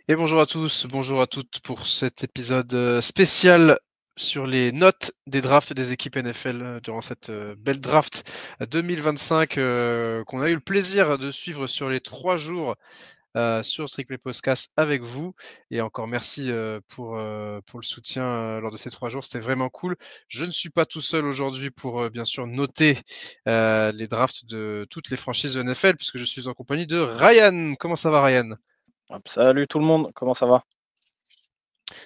Et bonjour à tous, bonjour à toutes pour cet épisode spécial sur les notes des drafts des équipes NFL durant cette belle draft 2025 qu'on a eu le plaisir de suivre sur les 3 jours sur Strictly Podcast avec vous. Et encore merci pour le soutien lors de ces 3 jours, c'était vraiment cool. Je ne suis pas tout seul aujourd'hui pour bien sûr noter les drafts de toutes les franchises de NFL puisque je suis en compagnie de Ryan. Comment ça va Ryan? Hop, salut tout le monde, comment ça va?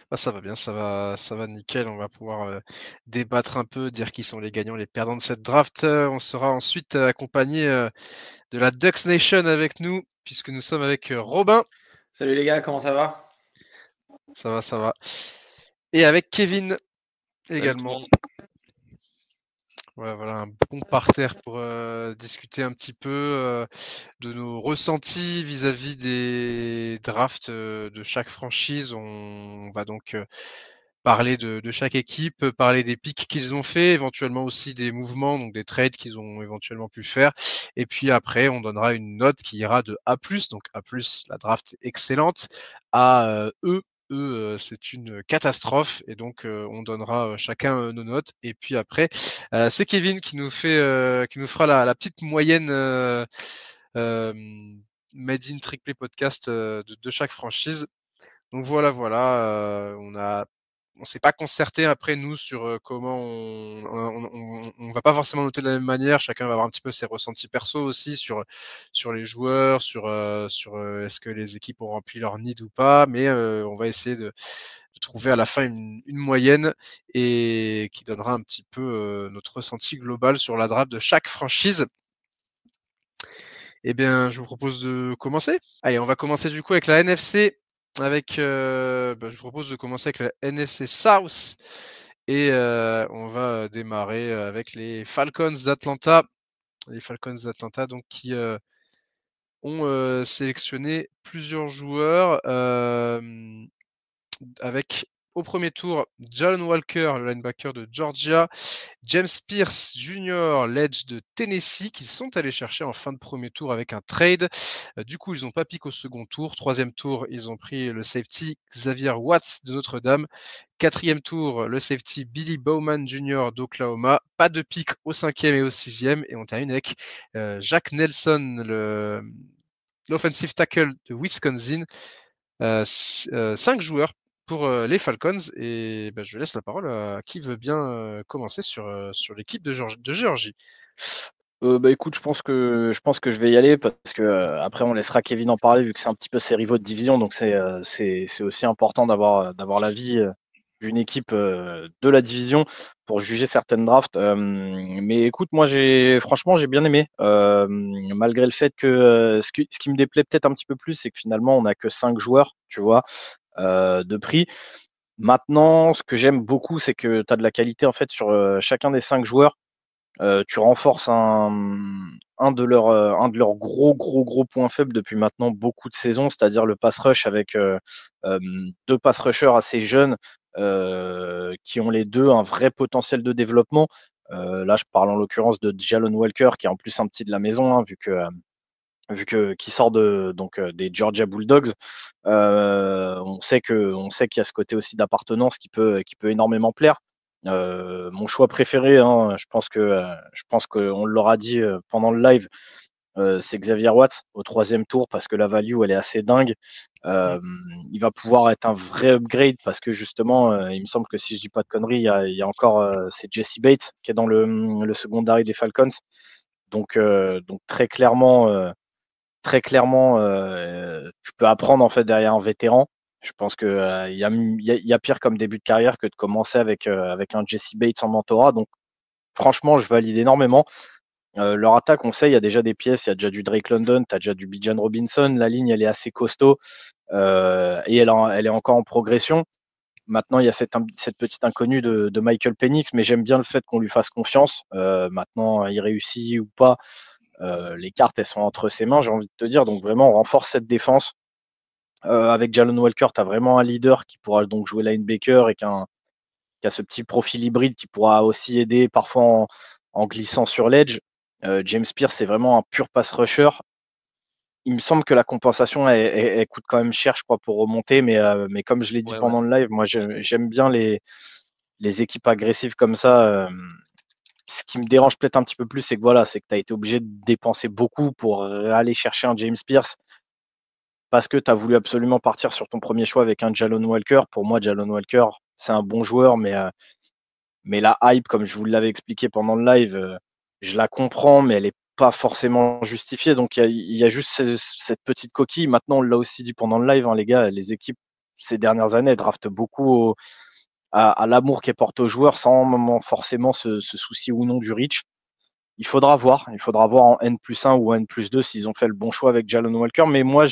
Bah, ça va bien, ça va nickel. On va pouvoir débattre un peu, dire qui sont les gagnants, les perdants de cette draft. On sera ensuite accompagné de la Ducks Nation avec nous, puisque nous sommes avec Robin. Salut les gars, comment ça va? Ça va, ça va. Et avec Kevin Salut tout le également. monde. Voilà, voilà un bon parterre pour discuter un petit peu de nos ressentis vis-à-vis des drafts de chaque franchise. On va donc parler de chaque équipe, parler des picks qu'ils ont fait, éventuellement aussi des mouvements, donc des trades qu'ils ont éventuellement pu faire. Et puis après, on donnera une note qui ira de A+, donc A+, la draft excellente, à E, c'est une catastrophe. Et donc, on donnera chacun nos notes. Et puis après, c'est Kevin qui nous fera la petite moyenne Made in Trick Play Podcast de chaque franchise. Donc voilà, on s'est pas concerté après nous sur comment on va pas forcément noter de la même manière. Chacun va avoir un petit peu ses ressentis perso aussi sur les joueurs, sur est-ce que les équipes ont rempli leur need ou pas. Mais on va essayer de trouver à la fin une moyenne et qui donnera un petit peu notre ressenti global sur la draft de chaque franchise. Eh bien, je vous propose de commencer. Allez, on va commencer du coup avec la NFC. Je vous propose de commencer avec la NFC South et on va démarrer avec les Falcons d'Atlanta. Les Falcons d'Atlanta, donc qui ont sélectionné plusieurs joueurs avec au premier tour Jalen Walker, le linebacker de Georgia, James Pierce Jr., l'edge de Tennessee, qu'ils sont allés chercher en fin de premier tour avec un trade. Du coup, ils n'ont pas piqué au second tour. Troisième tour, ils ont pris le safety Xavier Watts de Notre-Dame. Quatrième tour, le safety Billy Bowman Jr. d'Oklahoma. Pas de pique au cinquième et au sixième. Et on termine avec Jack Nelson, l'offensive tackle de Wisconsin. 5 joueurs pour les Falcons. Et je laisse la parole à qui veut bien commencer sur l'équipe de Géorgie. Écoute, je pense que je vais y aller parce que après on laissera Kevin en parler vu que c'est un petit peu ses rivaux de division, donc c'est aussi important d'avoir l'avis d'une équipe de la division pour juger certaines drafts. Mais écoute, moi franchement j'ai bien aimé, malgré le fait que ce qui me déplaît peut-être un petit peu plus, c'est que finalement on n'a que 5 joueurs, tu vois, de prix. Maintenant, ce que j'aime beaucoup, c'est que tu as de la qualité en fait sur chacun des 5 joueurs. Tu renforces un de leurs gros points faibles depuis maintenant beaucoup de saisons, c'est-à-dire le pass rush avec deux pass rushers assez jeunes qui ont les deux un vrai potentiel de développement. Là, je parle en l'occurrence de Jalen Walker, qui est en plus un petit de la maison, hein, vu que qui sort des Georgia Bulldogs. On sait qu'il y a ce côté aussi d'appartenance qui peut énormément plaire. Mon choix préféré, hein, je pense qu'on l'aura dit pendant le live, c'est Xavier Watts au troisième tour parce que la value elle est assez dingue. Mm. Il va pouvoir être un vrai upgrade parce que justement, il me semble que si je dis pas de conneries, il y a encore c'est Jesse Bates qui est dans le secondary des Falcons. Donc très clairement, tu peux apprendre en fait derrière un vétéran. Je pense que il y a pire comme début de carrière que de commencer avec un Jesse Bates en mentorat. Donc franchement, je valide énormément. Leur attaque, on sait, il y a déjà des pièces, il y a déjà du Drake London, tu as déjà du Bijan Robinson. La ligne, elle est assez costaud et elle est encore en progression. Maintenant, il y a cette petite inconnue de Michael Penix, mais j'aime bien le fait qu'on lui fasse confiance. Maintenant, il réussit ou pas, les cartes, elles sont entre ses mains, j'ai envie de te dire. Donc vraiment, on renforce cette défense. Avec Jalen Walker, tu as vraiment un leader qui pourra donc jouer linebacker et qui a ce petit profil hybride qui pourra aussi aider parfois en glissant sur l'edge. James Pierce, c'est vraiment un pur pass rusher. il me semble que la compensation, elle coûte quand même cher, je crois, pour remonter. Mais comme je l'ai dit pendant le live, moi, j'aime bien les équipes agressives comme ça. Ce qui me dérange peut-être un petit peu plus, c'est que voilà, c'est que tu as été obligé de dépenser beaucoup pour aller chercher un James Pierce parce que tu as voulu absolument partir sur ton premier choix avec un Jalon Walker. Pour moi, Jalon Walker, c'est un bon joueur, mais la hype, comme je vous l'avais expliqué pendant le live, je la comprends, mais elle est pas forcément justifiée. Donc il y a juste cette petite coquille. Maintenant, on l'a aussi dit pendant le live, hein, les gars, les équipes ces dernières années draftent beaucoup à l'amour qu'elles portent aux joueurs sans forcément se soucier ou non du reach. Il faudra voir en N+1 ou N+2 s'ils ont fait le bon choix avec Jalon Walker. Mais moi,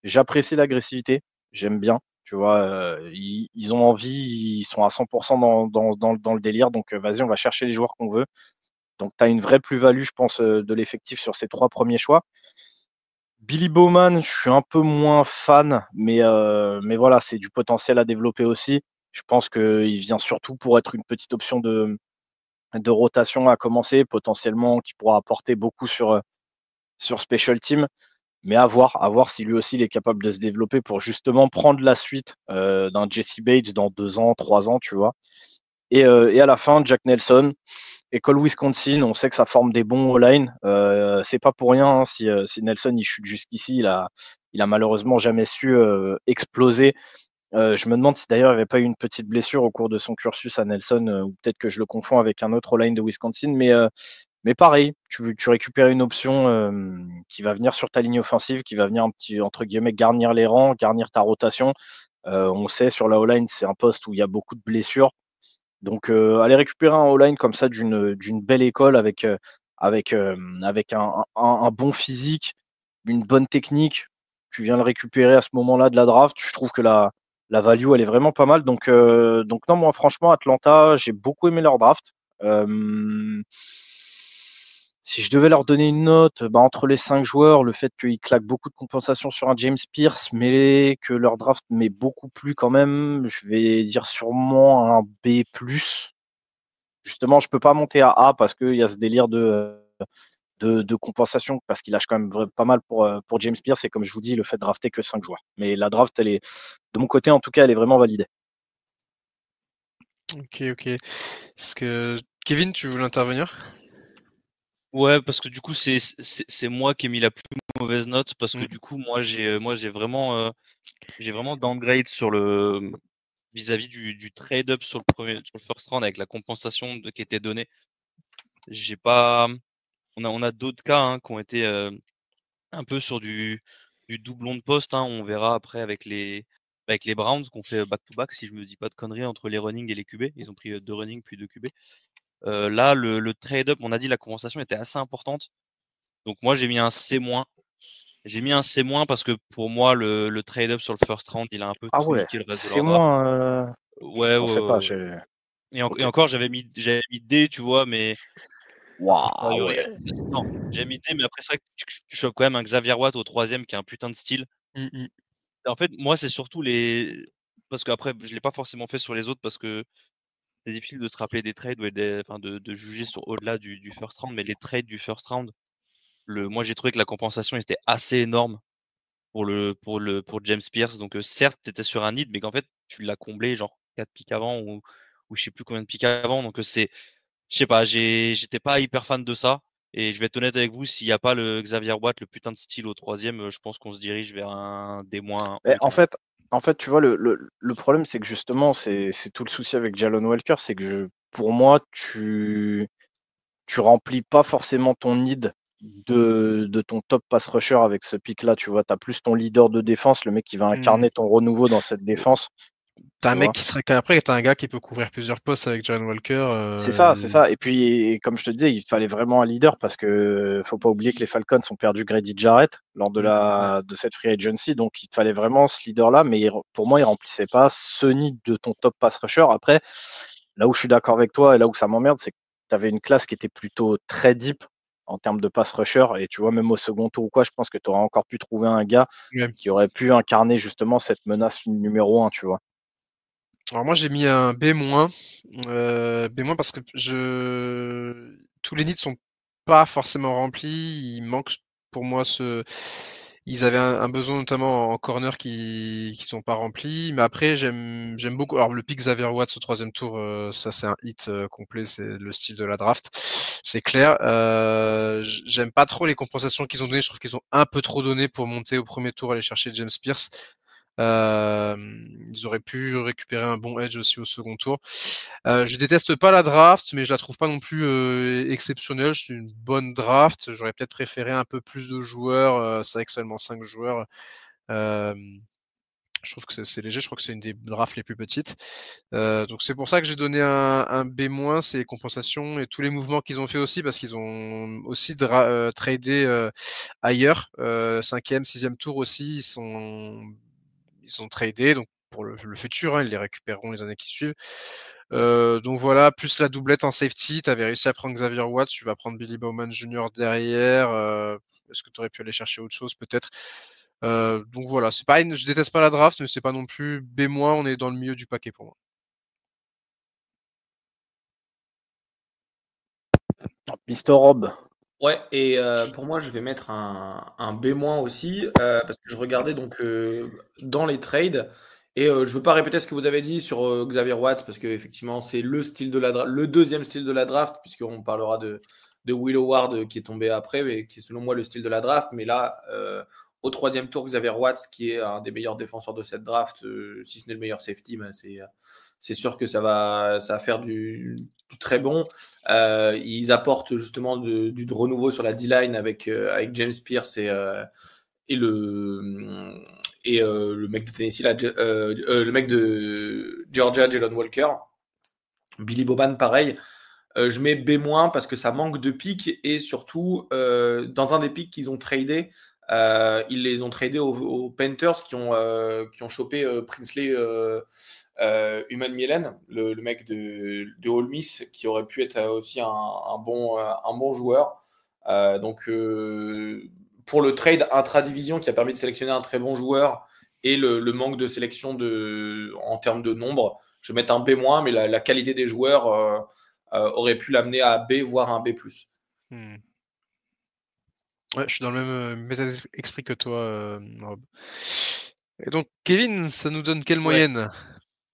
j'apprécie l'agressivité. J'aime bien. Tu vois, ils ont envie, ils sont à 100% dans le délire. Donc, vas-y, on va chercher les joueurs qu'on veut. Donc, tu as une vraie plus-value, je pense, de l'effectif sur ces 3 premiers choix. Billy Bowman, je suis un peu moins fan, mais voilà, c'est du potentiel à développer aussi. Je pense qu'il vient surtout pour être une petite option de rotation à commencer, potentiellement qui pourra apporter beaucoup sur Special Team. Mais à voir si lui aussi il est capable de se développer pour justement prendre la suite d'un Jesse Bates dans 2 ans, 3 ans, tu vois. Et à la fin, Jack Nelson, école Wisconsin, on sait que ça forme des bons O-line. C'est pas pour rien hein, si Nelson il chute jusqu'ici, il a malheureusement jamais su exploser. Je me demande si d'ailleurs il n'y avait pas eu une petite blessure au cours de son cursus à Nelson, ou peut-être que je le confonds avec un autre O-line de Wisconsin, mais pareil, tu récupères une option qui va venir sur ta ligne offensive, qui va venir un petit, entre guillemets, garnir les rangs, garnir ta rotation. On sait sur la O-line, c'est un poste où il y a beaucoup de blessures. Donc, aller récupérer un O-line comme ça d'une belle école avec un bon physique, une bonne technique, tu viens le récupérer à ce moment-là de la draft. Je trouve que la value, elle est vraiment pas mal. Donc non, moi, franchement, Atlanta, j'ai beaucoup aimé leur draft. Si je devais leur donner une note, bah, entre les 5 joueurs, le fait qu'ils claquent beaucoup de compensation sur un James Pierce, mais que leur draft m'est beaucoup plu quand même, je vais dire sûrement un B+. Justement, je peux pas monter à A parce qu'il y a ce délire de compensation, parce qu'il lâche quand même pas mal pour James Pierce, et comme je vous dis, le fait de drafter que 5 joueurs. Mais la draft, elle est, de mon côté en tout cas, elle est vraiment validée. Ok. Est-ce que Kevin, tu voulais intervenir? Ouais, parce que du coup, c'est moi qui ai mis la plus mauvaise note parce que du coup, moi, j'ai vraiment downgrade sur le vis-à-vis du trade-up sur le first round avec la compensation qui était donnée. J'ai pas, on a d'autres cas hein, qui ont été un peu sur du doublon de poste. Hein, on verra après avec les Browns qu'on fait back-to-back, si je me dis pas de conneries, entre les running et les QB. Ils ont pris 2 running puis 2 QB. Là, le trade-up, on a dit la compensation était assez importante. Donc moi, j'ai mis un C-. J'ai mis un C- parce que pour moi, le trade-up sur le first round, il a un peu Ah tout ouais, niqué le reste de c'est leur draft. moins. Ouais, Je pensais pas. Et Ok. encore, j'avais mis D, tu vois, mais a Waouh, priori, ouais. non, j'ai mis D, mais après, c'est vrai que tu chopes quand même un Xavier Watt au 3e qui a un putain de style. En fait, moi, c'est surtout parce qu'après, je l'ai pas forcément fait sur les autres parce que c'est difficile de se rappeler des trades ou de juger sur au-delà du first round, mais les trades du first round, moi, j'ai trouvé que la compensation était assez énorme pour James Pierce. Donc, certes, tu étais sur un need, mais qu'en fait, tu l'as comblé genre 4 pics avant ou je sais plus combien de pics avant. Donc, je sais pas, j'étais pas hyper fan de ça. Et je vais être honnête avec vous, s'il n'y a pas le Xavier Watt, le putain de style au 3e, je pense qu'on se dirige vers un D-, Mais haut de gamme. en fait, tu vois, le problème, c'est que justement, c'est tout le souci avec Jalon Walker, c'est que pour moi, tu remplis pas forcément ton need de ton top pass rusher avec ce pic-là. Tu vois, tu as plus ton leader de défense, le mec qui va incarner ton renouveau dans cette défense. T'as un Tu mec vois. qui serait après, t'as un gars qui peut couvrir plusieurs postes avec John Walker. C'est ça, c'est ça. Et puis, comme je te disais, il fallait vraiment un leader parce que faut pas oublier que les Falcons ont perdu Grady Jarrett lors de cette free agency. Donc, il te fallait vraiment ce leader-là. Mais pour moi, il remplissait pas ce need de ton top pass rusher. Après, là où je suis d'accord avec toi et là où ça m'emmerde, c'est que tu avais une classe qui était plutôt très deep en termes de pass rusher. Et tu vois, même au second tour ou quoi, je pense que tu aurais encore pu trouver un gars qui aurait pu incarner justement cette menace numéro 1, tu vois. Alors moi j'ai mis un B-, B- parce que tous les needs sont pas forcément remplis. Il manque pour moi Ils avaient un besoin notamment en corner qui sont pas remplis. Mais après, j'aime beaucoup. Alors, le pick Xavier Watts au 3e tour, ça, c'est un hit complet. C'est le style de la draft. C'est clair. J'aime pas trop les compensations qu'ils ont données. Je trouve qu'ils ont un peu trop donné pour monter au 1er tour, aller chercher James Pierce. Ils auraient pu récupérer un bon edge aussi au 2e tour. Je déteste pas la draft, mais je la trouve pas non plus exceptionnelle. C'est une bonne draft. J'aurais peut-être préféré un peu plus de joueurs. C'est vrai que seulement 5 joueurs. Je trouve que c'est léger. Je crois que c'est une des drafts les plus petites. Donc c'est pour ça que j'ai donné un B-, c'est les compensations et tous les mouvements qu'ils ont fait aussi, parce qu'ils ont aussi tradé ailleurs. 5e, 6e tour aussi, ils ont tradé, donc pour le futur, ils les récupéreront les années qui suivent. Donc voilà, plus la doublette en safety, tu avais réussi à prendre Xavier Watts, tu vas prendre Billy Bowman Jr. derrière. Est-ce que tu aurais pu aller chercher autre chose peut-être? Donc voilà, c'est pas je déteste pas la draft, mais c'est pas non plus B-, on est dans le milieu du paquet pour moi. Mister Rob. Ouais, et pour moi, je vais mettre un B- aussi, parce que je regardais donc dans les trades, et je veux pas répéter ce que vous avez dit sur Xavier Watts, parce que effectivement, c'est le style de la le deuxième style de la draft, puisqu'on parlera de Will Howard qui est tombé après, mais qui est selon moi le style de la draft. Mais là, au 3e tour, Xavier Watts, qui est un des meilleurs défenseurs de cette draft, si ce n'est le meilleur safety, ben c'est sûr que ça va faire du très bon. Ils apportent justement du renouveau sur la D-line avec James Pierce et le mec de Tennessee, le mec de Georgia, Jalen Walker. Billy Boban, pareil. Je mets B- parce que ça manque de pics, et surtout, dans un des pics qu'ils ont tradé, ils les ont tradés aux Panthers qui ont chopé Princely Human Mielen, le mec de Ole Miss, qui aurait pu être aussi un bon joueur. Donc, pour le trade intra-division qui a permis de sélectionner un très bon joueur, et le manque de sélection en termes de nombre, je vais mettre un B-, mais la qualité des joueurs aurait pu l'amener à B, voire un B+. Ouais, je suis dans le même état d'esprit que toi, Rob. Et donc, Kevin, ça nous donne quelle moyenne?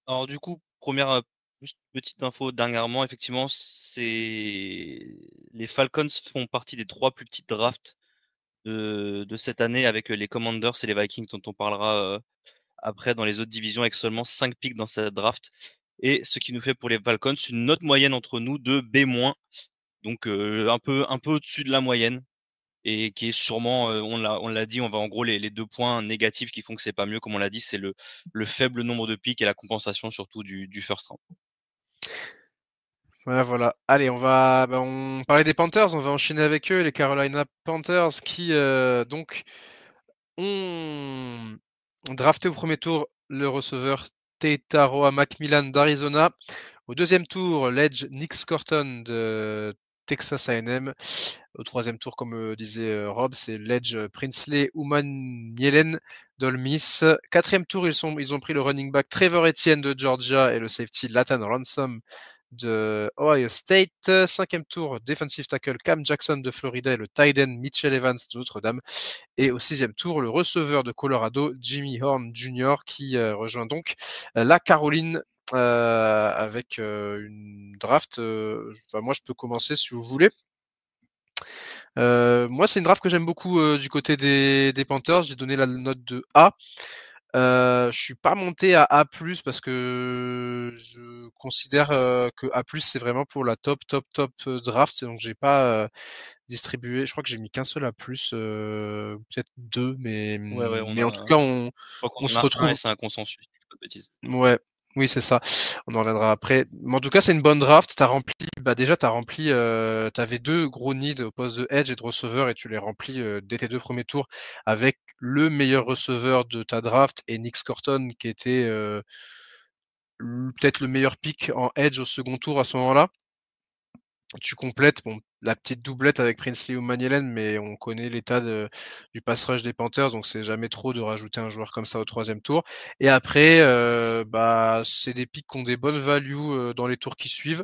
Alors du coup, première juste petite info dernièrement, effectivement, les Falcons font partie des 3 plus petites drafts de cette année, avec les Commanders et les Vikings dont on parlera après dans les autres divisions, avec seulement 5 picks dans cette draft. Et ce qui nous fait pour les Falcons une note moyenne entre nous de B-, donc un peu au-dessus de la moyenne, et qui est sûrement, on l'a dit, on va en gros les 2 points négatifs qui font que c'est pas mieux, comme on l'a dit, c'est le faible nombre de picks et la compensation surtout du first round. Voilà. Allez, on parlait des Panthers, on va enchaîner avec eux, les Carolina Panthers, qui donc ont drafté au 1er tour le receveur Tetaroa Macmillan d'Arizona. Au 2e tour, l'edge Nick Scotton de Texas A&M. Au 3e tour, comme disait Rob, c'est l'edge Princely Umanmielen d'Ole Miss. 4e tour, ils ont pris le running back Trevor Etienne de Georgia et le safety Lathan Ransom de Ohio State. 5e tour, defensive tackle Cam Jackson de Florida et le tight end Mitchell Evans de Notre-Dame. Et au 6e tour, le receveur de Colorado, Jimmy Horn Jr., qui rejoint donc la Caroline avec une draft. Moi, je peux commencer si vous voulez. Moi, c'est une draft que j'aime beaucoup du côté des Panthers. J'ai donné la note de A. Je suis pas monté à A+, parce que je considère que A+, c'est vraiment pour la top draft. Donc, j'ai pas distribué. Je crois que j'ai mis qu'un seul A+, peut-être 2, mais Ouais, en tout cas, je crois qu'on on en se a un retrouve. et c'est un consensus, si je dis pas de bêtises. Ouais. Oui, c'est ça. On en reviendra après. Mais en tout cas, c'est une bonne draft. T'avais 2 gros needs au poste de edge et de receveur, et tu les remplis dès tes 2 premiers tours avec le meilleur receveur de ta draft et Nick Scotton, qui était peut-être le meilleur pick en edge au 2e tour à ce moment-là. Tu complètes la petite doublette avec Princely Umanmielen, mais on connaît l'état du pass rush des Panthers, donc c'est jamais trop de rajouter un joueur comme ça au 3e tour. Et après, c'est des picks qui ont des bonnes values dans les tours qui suivent.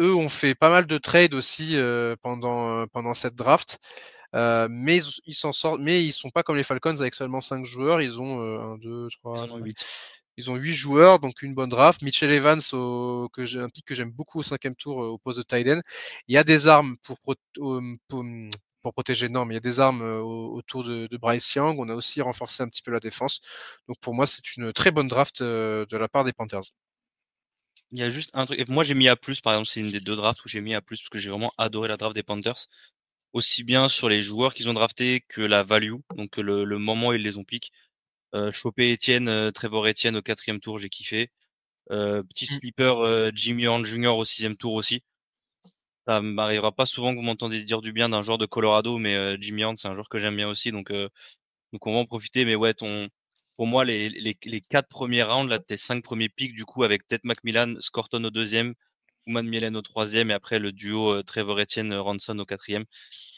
Eux ont fait pas mal de trades aussi pendant cette draft. Mais ils s'en sortent, mais ils sont pas comme les Falcons avec seulement 5 joueurs. Ils ont 1, 2, 3, Ils en ont 8. Ils ont 8 joueurs, donc une bonne draft. Mitchell Evans, un pick que j'aime beaucoup au 5e tour au poste de tight end. Il y a des armes pour protéger, non, mais il y a des armes autour de Bryce Young. On a aussi renforcé un petit peu la défense. Donc pour moi, c'est une très bonne draft de la part des Panthers. Il y a juste un truc. Moi, j'ai mis A+, par exemple, c'est une des 2 drafts où j'ai mis A+, parce que j'ai vraiment adoré la draft des Panthers. Aussi bien sur les joueurs qu'ils ont draftés que la value, donc le moment où ils les ont pick. Choper Etienne, Trevor Etienne au 4e tour, j'ai kiffé. Petit sleeper, Jimmy Horn Jr. au 6e tour aussi. Ça m'arrivera pas souvent que vous m'entendez dire du bien d'un joueur de Colorado, mais Jimmy Horn, c'est un joueur que j'aime bien aussi, donc on va en profiter. Mais ouais, pour moi, les 4 premiers rounds, là, tes 5 premiers picks, du coup, avec Ted McMillan, Scorton au 2e, Ouman Mielen au 3e, et après le duo Trevor Etienne, Ranson au 4e.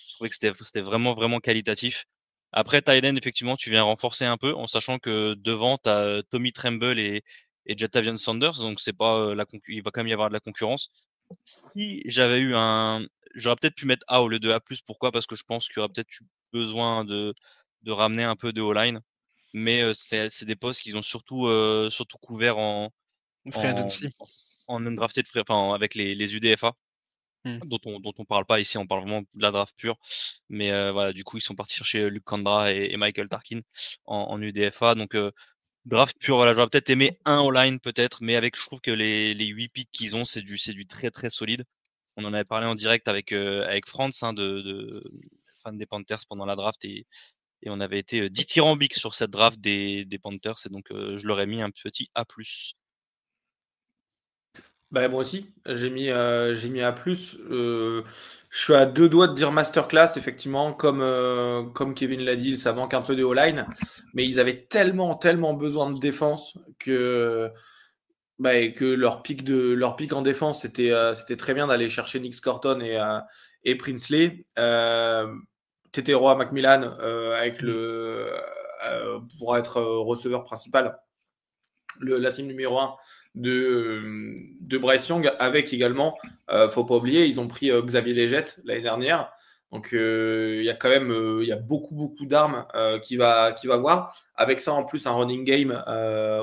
Je trouvais que c'était vraiment, vraiment qualitatif. Après, tight end, effectivement, tu viens renforcer un peu, en sachant que devant, tu as Tommy Tremble et Jatavion Sanders, donc c'est pas il va quand même y avoir de la concurrence. Si j'avais eu j'aurais peut-être pu mettre A au lieu de A+. Pourquoi? Parce que je pense qu'il y aurait peut-être eu besoin de ramener un peu de O-line. Mais c'est des postes qu'ils ont surtout couverts en Free agency. undrafted, enfin avec les UDFA. Mm. dont on parle pas ici, on parle vraiment de la draft pure. Mais voilà, du coup, ils sont partis chercher Luke Kandra et Michael Tarkin en UDFA. Donc draft pure, voilà, j'aurais peut-être aimé un all-line peut-être, mais je trouve que les 8 picks qu'ils ont, c'est du très très solide. On en avait parlé en direct avec Franz, de fan des Panthers pendant la draft, et on avait été dithyrambique sur cette draft des Panthers, et donc je leur ai mis un petit A+. Bah, moi aussi, j'ai mis A+. Je suis à 2 doigts de dire masterclass, effectivement, comme Kevin l'a dit, ça manque un peu de O-line, mais ils avaient tellement, tellement besoin de défense et que leur pick en défense, c'était très bien d'aller chercher Nick Scotton et Princely. Tetero à Macmillan pour être receveur principal, la cible numéro 1 de Bryce Young, avec également, faut pas oublier, ils ont pris Xavier Légette l'année dernière. Donc il y a quand même il y a beaucoup qui va voir. Avec ça en plus un running game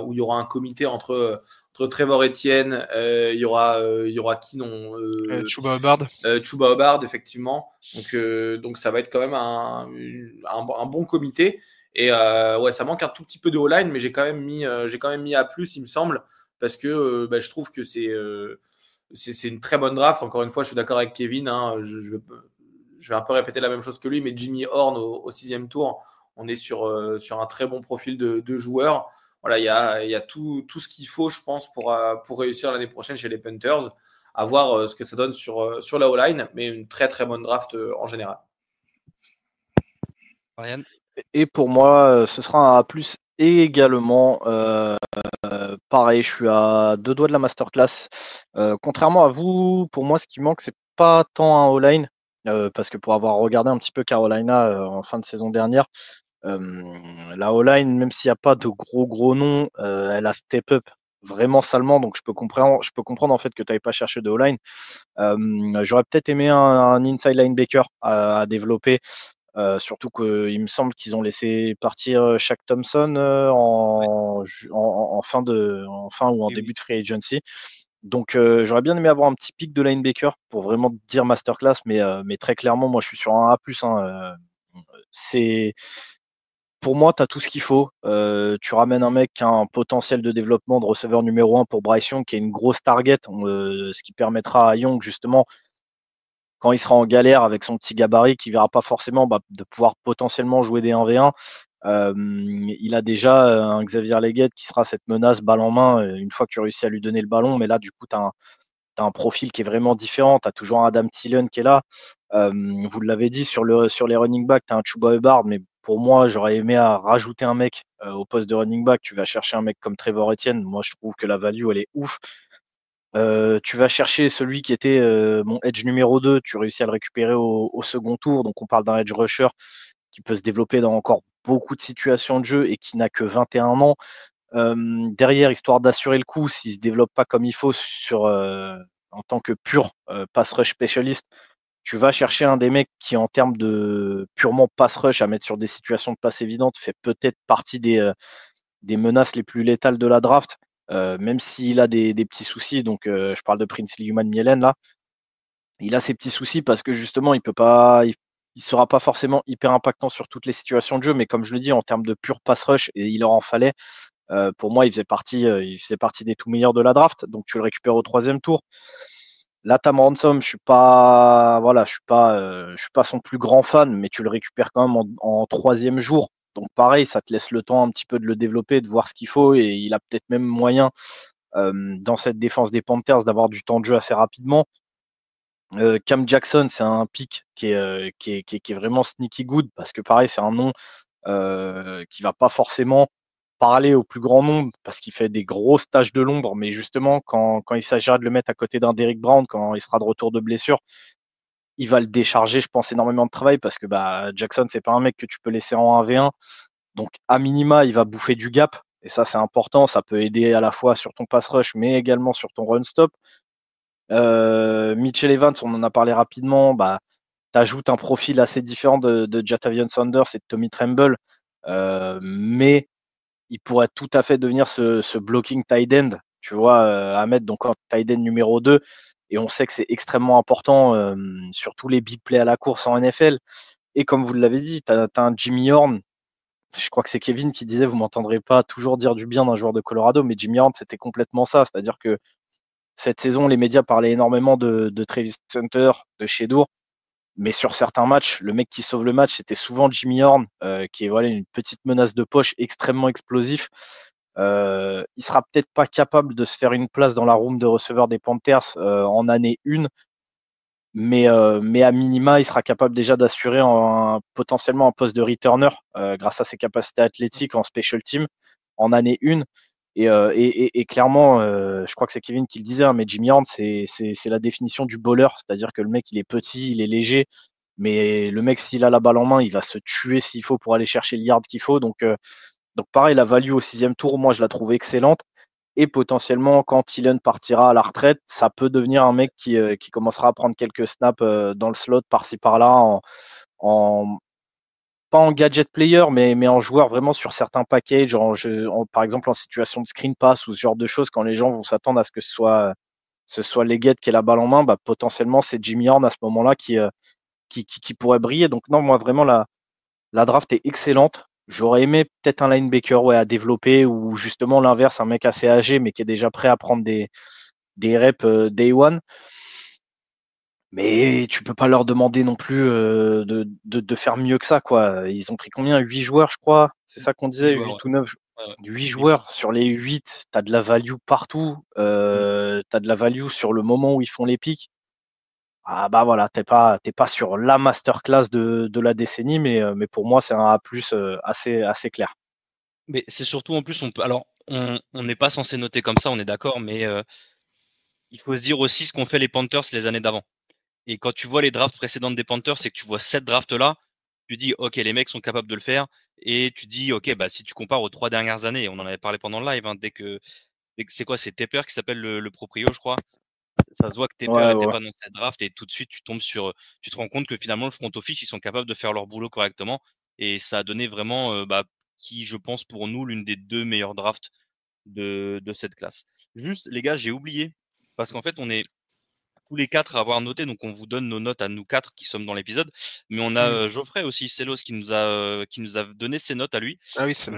où il y aura un comité entre Trevor Etienne, il y aura qui non Chuba Hubbard. Chuba Hubbard, effectivement. Donc ça va être quand même un bon comité. Et ouais, ça manque un tout petit peu de O-line, mais j'ai quand même mis A+, il me semble, parce que je trouve que c'est une très bonne draft. Encore une fois, je suis d'accord avec Kevin. Hein, je vais un peu répéter la même chose que lui, mais Jimmy Horn au 6e tour, on est sur un très bon profil de joueur. Voilà, il y a tout ce qu'il faut, je pense, pour réussir l'année prochaine chez les Panthers. À voir ce que ça donne sur la O-line, mais une très très bonne draft en général. Ryan? Et pour moi, ce sera un A+, et également, pareil, je suis à 2 doigts de la masterclass. Contrairement à vous, pour moi, ce qui manque, c'est pas tant un O-line, parce que pour avoir regardé un petit peu Carolina en fin de saison dernière, la O-line, même s'il n'y a pas de gros noms, elle a step up vraiment salement, donc je peux comprendre en fait que tu n'avais pas cherché de O-line. J'aurais peut-être aimé un inside linebacker à développer. Surtout qu'il me semble qu'ils ont laissé partir Shaq Thompson en fin ou en début de free agency. Donc j'aurais bien aimé avoir un petit pic de linebacker pour vraiment dire masterclass, mais très clairement, moi je suis sur un A+. C'est pour moi, tu as tout ce qu'il faut. Tu ramènes un mec qui a un potentiel de développement de receveur numéro 1 pour Bryce Young, qui est une grosse target, ce qui permettra à Young, justement, quand il sera en galère avec son petit gabarit, qui verra pas forcément, de pouvoir potentiellement jouer des 1v1. Il a déjà un Xavier Legette qui sera cette menace balle en main une fois que tu réussis à lui donner le ballon. Mais là, du coup, tu as un profil qui est vraiment différent. Tu as toujours un Adam Thielen qui est là. Vous l'avez dit, sur les running backs, tu as un Chuba Hubbard, mais pour moi, j'aurais aimé à rajouter un mec au poste de running back. Tu vas chercher un mec comme Trevor Etienne. Moi, je trouve que la value, elle est ouf. Tu vas chercher celui qui était mon edge numéro 2, tu réussis à le récupérer au second tour, donc on parle d'un edge rusher qui peut se développer dans encore beaucoup de situations de jeu et qui n'a que 21 ans. Derrière, histoire d'assurer le coup, s'il se développe pas comme il faut en tant que pur pass rush spécialiste, tu vas chercher un des mecs qui, en termes de purement pass rush à mettre sur des situations de passe évidentes, fait peut-être partie des menaces les plus létales de la draft, même s'il a des petits soucis. Donc, je parle de Princely Human Mielen là. Il a ses petits soucis parce que justement, il sera pas forcément hyper impactant sur toutes les situations de jeu, mais comme je le dis, en termes de pur pass rush, et il leur en fallait, pour moi, il faisait partie des tout meilleurs de la draft. Donc, tu le récupères au 3e tour. Là, Tam Ransom, je suis pas son plus grand fan, mais tu le récupères quand même en 3e jour. Donc, pareil, ça te laisse le temps un petit peu de le développer, de voir ce qu'il faut, et il a peut-être même moyen, dans cette défense des Panthers, d'avoir du temps de jeu assez rapidement. Cam Jackson, c'est un pick qui est vraiment sneaky good parce que pareil, c'est un nom qui va pas forcément parler au plus grand nombre parce qu'il fait des grosses tâches de l'ombre, mais justement, quand il s'agira de le mettre à côté d'un Derrick Brown, quand il sera de retour de blessure, il va le décharger, je pense, énormément de travail parce que Jackson, c'est pas un mec que tu peux laisser en 1v1. Donc, à minima, il va bouffer du gap. Et ça, c'est important. Ça peut aider à la fois sur ton pass rush, mais également sur ton run stop. Mitchell Evans, on en a parlé rapidement. T'ajoutes un profil assez différent de Jatavion Sanders et de Tommy Tremble. Mais il pourrait tout à fait devenir ce blocking tight end, tu vois, à mettre donc en tight end numéro 2. Et on sait que c'est extrêmement important sur tous les big plays à la course en NFL. Et comme vous l'avez dit, tu as un Jimmy Horn. Je crois que c'est Kevin qui disait, vous m'entendrez pas toujours dire du bien d'un joueur de Colorado, mais Jimmy Horn, c'était complètement ça. C'est-à-dire que cette saison, les médias parlaient énormément de Travis Hunter, de Shedeur. Mais sur certains matchs, le mec qui sauve le match, c'était souvent Jimmy Horn, qui est une petite menace de poche extrêmement explosif. Il sera peut-être pas capable de se faire une place dans la room de receveur des Panthers en année 1, mais à minima, il sera capable déjà d'assurer potentiellement un poste de returner grâce à ses capacités athlétiques en special team en année 1. Et clairement, je crois que c'est Kevin qui le disait, hein, mais Jimmy Horn, c'est la définition du bowler, c'est-à-dire que le mec, il est petit, il est léger, mais le mec, s'il a la balle en main, il va se tuer s'il faut pour aller chercher le yard qu'il faut. Donc pareil, la value au 6e tour, moi, je la trouve excellente. Et potentiellement, quand Thielen partira à la retraite, ça peut devenir un mec qui commencera à prendre quelques snaps dans le slot par-ci par-là, en pas en gadget player, mais en joueur vraiment sur certains packages, par exemple en situation de screen pass ou ce genre de choses, quand les gens vont s'attendre à ce que ce soit Leggett qui ait la balle en main, potentiellement c'est Jimmy Horn à ce moment-là qui pourrait briller. Donc non, moi vraiment la draft est excellente. J'aurais aimé peut-être un linebacker à développer ou justement l'inverse, un mec assez âgé mais qui est déjà prêt à prendre des reps day one. Mais tu peux pas leur demander non plus de faire mieux que ça, quoi. Ils ont pris combien? 8 joueurs, je crois. C'est ça qu'on disait, 8 ou 9. 8 joueurs. Sur les 8, tu as de la value partout. Tu as de la value sur le moment où ils font les pics. Ah voilà, t'es pas sur la masterclass de la décennie, mais pour moi, c'est un A+, assez clair. Mais c'est surtout en plus, on n'est pas censé noter comme ça, on est d'accord, mais il faut se dire aussi ce qu'ont fait les Panthers les années d'avant. Et quand tu vois les drafts précédentes des Panthers, c'est que tu vois cette draft-là, tu dis, OK, les mecs sont capables de le faire. Et tu dis, OK, si tu compares aux 3 dernières années, on en avait parlé pendant le live, hein, dès que c'est quoi, c'est Tepper qui s'appelle le proprio, je crois. Ça se voit que Tepper n'était pas dans cette draft et tout de suite, tu te rends compte que finalement, le front office, ils sont capables de faire leur boulot correctement. Et ça a donné vraiment, qui, je pense, pour nous, l'une des 2 meilleures drafts de cette classe. Juste, les gars, j'ai oublié. Parce qu'en fait, on est tous les 4 à avoir noté, donc on vous donne nos notes à nous 4 qui sommes dans l'épisode, mais on a Geoffrey aussi, Celos qui nous a donné ses notes à lui. Ah oui, c'est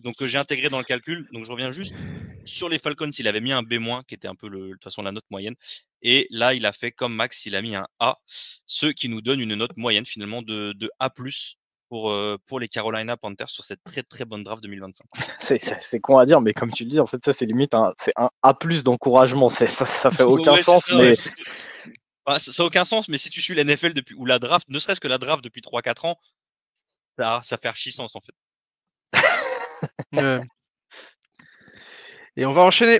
donc j'ai intégré dans le calcul. Donc je reviens juste sur les Falcons, il avait mis un B-, qui était un peu de toute façon la note moyenne, et là il a fait comme Max, il a mis un A, ce qui nous donne une note moyenne finalement de A+ pour les Carolina Panthers sur cette très très bonne draft 2025. C'est con à dire, mais comme tu le dis, en fait, ça c'est limite c'est un A+ d'encouragement. Ça fait aucun sens. Ça, mais ça n'a aucun sens, mais si tu suis la NFL ou la draft, ne serait-ce que la draft depuis 3-4 ans, ça fait archi sens en fait. Et on va enchaîner.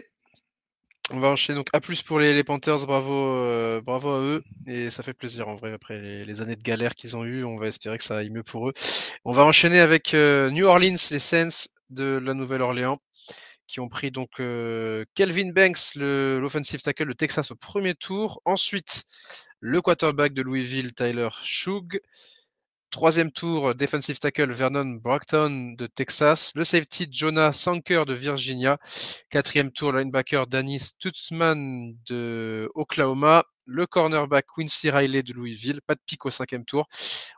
Donc A+ pour les Panthers, bravo à eux. Et ça fait plaisir en vrai, après les années de galère qu'ils ont eues, on va espérer que ça aille mieux pour eux. On va enchaîner avec New Orleans, les Saints de la Nouvelle-Orléans, qui ont pris donc Kelvin Banks, l'offensive tackle de Texas au premier tour. Ensuite, Le quarterback de Louisville, Tyler Shug. Troisième tour, defensive tackle Vernon Brockton de Texas. Le safety Jonah Sanker de Virginia. Quatrième tour, linebacker Danny Stutzman de Oklahoma. Le cornerback Quincy Riley de Louisville. Pas de pick au cinquième tour.